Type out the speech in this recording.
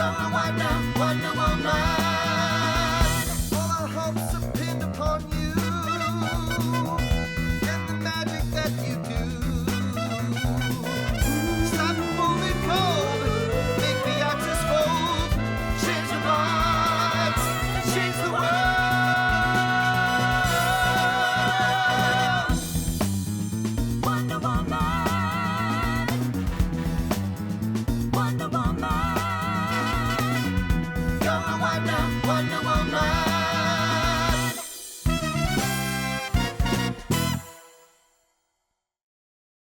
Wonder Woman. All our hopes are pinned upon you and the magic that you do. Stop moving cold, make the axis fold, change the vibes, change the world. Wonder Woman. Wonder Woman. Wonder